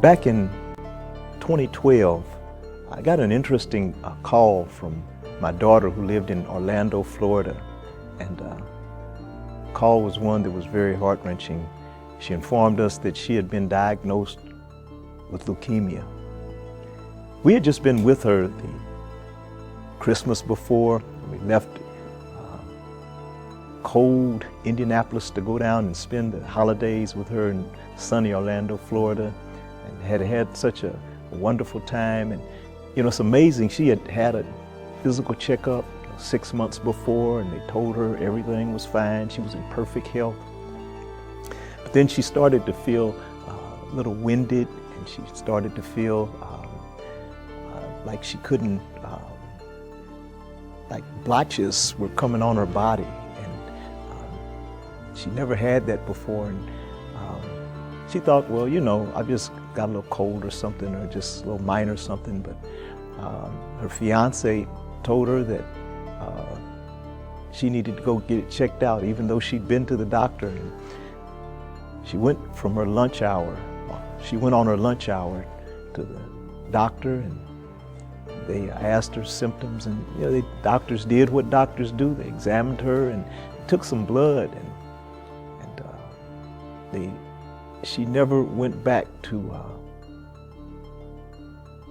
Back in 2012, I got an interesting call from my daughter who lived in Orlando, Florida. And the call was one that was very heart-wrenching. She informed us that she had been diagnosed with leukemia. We had just been with her the Christmas before. We left cold Indianapolis to go down and spend the holidays with her in sunny Orlando, Florida, and had such a wonderful time. And you know, it's amazing, she had had a physical checkup 6 months before, and they told her everything was fine. She was in perfect health. But then she started to feel a little winded, and she started to feel like she couldn't, like blotches were coming on her body. She never had that before, and she thought, well, you know, I just got a little cold or something, or just a little minor something. But her fiance told her that she needed to go get it checked out, even though she'd been to the doctor. And she went from her lunch hour. She went on her lunch hour to the doctor, and they asked her symptoms, and you know, the doctors did what doctors do. They examined her and took some blood, and she never went back to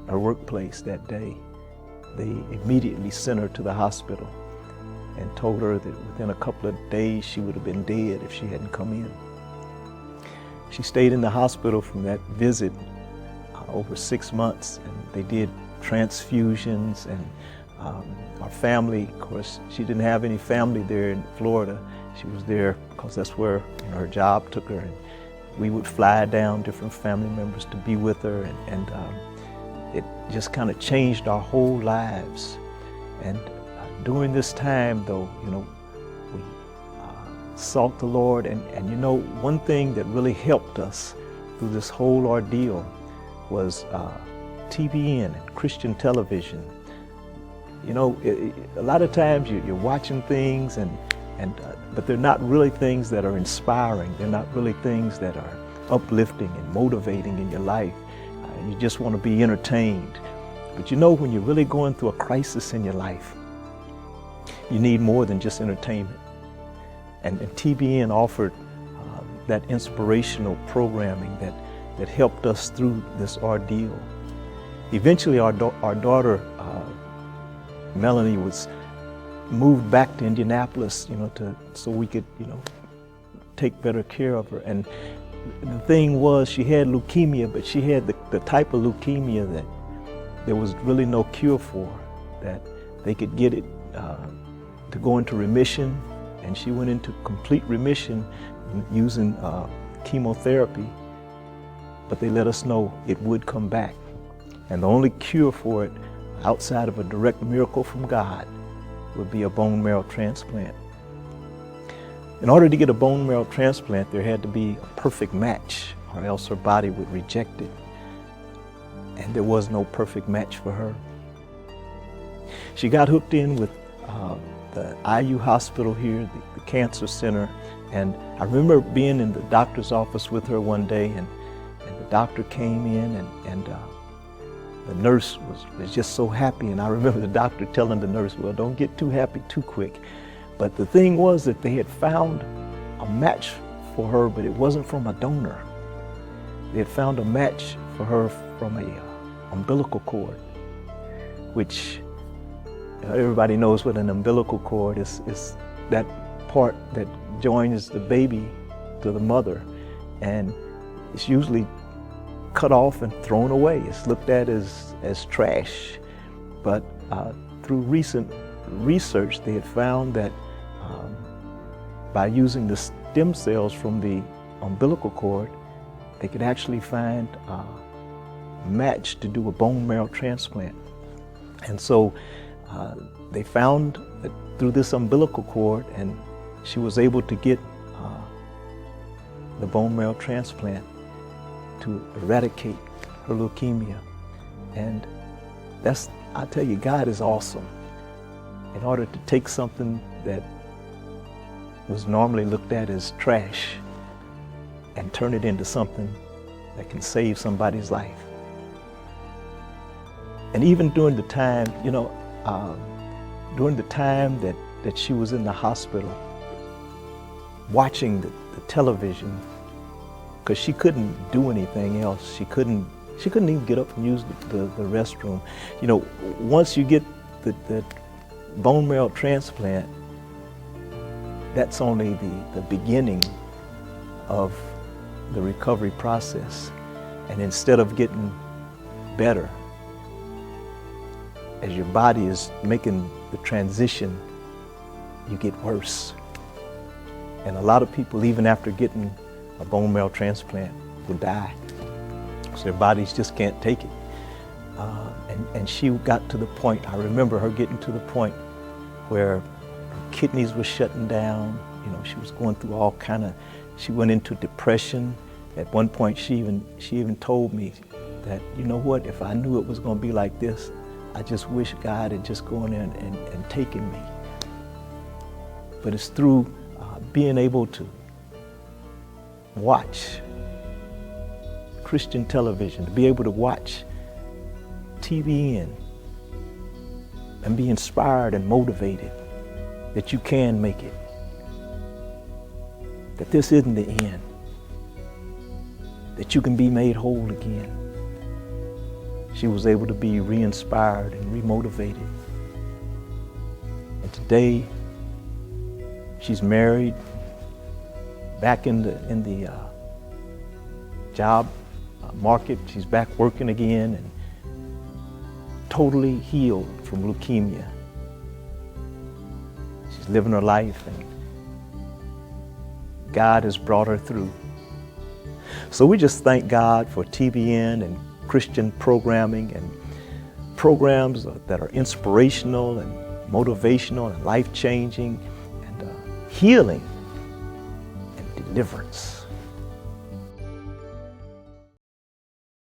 her workplace that day. They immediately sent her to the hospital and told her that within a couple of days she would have been dead if she hadn't come in. She stayed in the hospital from that visit over 6 months, and they did transfusions, and our family, of course, she didn't have any family there in Florida. She was there because that's where her job took her, and we would fly down different family members to be with her, and it just kind of changed our whole lives. And during this time, though, you know, we sought the Lord, and you know, one thing that really helped us through this whole ordeal was TBN and Christian television. You know, a lot of times you're watching things, but they're not really things that are inspiring. They're not really things that are uplifting and motivating in your life. You just want to be entertained. But you know, when you're really going through a crisis in your life, you need more than just entertainment. And TBN offered that inspirational programming that helped us through this ordeal. Eventually, our daughter, Melanie, was moved back to Indianapolis, you know, so we could, you know, take better care of her. And the thing was, she had leukemia, but she had the type of leukemia that there was really no cure for, that they could get it to go into remission. And she went into complete remission using chemotherapy, but they let us know it would come back. And the only cure for it, outside of a direct miracle from God, would be a bone marrow transplant. In order to get a bone marrow transplant, there had to be a perfect match, or else her body would reject it. And there was no perfect match for her. She got hooked in with the IU hospital here, the cancer center. And I remember being in the doctor's office with her one day, and the doctor came in, and the nurse was just so happy. And I remember the doctor telling the nurse, well, don't get too happy too quick. But the thing was that they had found a match for her, but it wasn't from a donor. They had found a match for her from a umbilical cord, which everybody knows what an umbilical cord is. Is that part that joins the baby to the mother, and it's usually cut off and thrown away. It's looked at as trash. But through recent research, they had found that by using the stem cells from the umbilical cord, they could actually find a match to do a bone marrow transplant. And so they found that through this umbilical cord, and she was able to get the bone marrow transplant to eradicate her leukemia. And that's, I tell you, God is awesome. In order to take something that was normally looked at as trash and turn it into something that can save somebody's life. And even during the time, during the time that she was in the hospital, watching the television, because she couldn't do anything else. She couldn't even get up and use the restroom. Once you get the bone marrow transplant, that's only the beginning of the recovery process. And instead of getting better, as your body is making the transition, you get worse. And a lot of people, even after getting a bone marrow transplant, will die. So their bodies just can't take it. And she got to the point, I remember her getting to the point where her kidneys were shutting down. She was going through she went into depression. At one point, she even told me that, you know what, if I knew it was going to be like this, I just wish God had just gone in and taken me. But it's through being able to watch Christian television, to be able to watch TVN and be inspired and motivated that you can make it, that this isn't the end, that you can be made whole again. She was able to be re-inspired and re-motivated. And today, she's married, back in the job market. She's back working again and totally healed from leukemia. She's living her life, and God has brought her through. So we just thank God for TVN and Christian programming and programs that are inspirational and motivational and life-changing and healing and deliverance.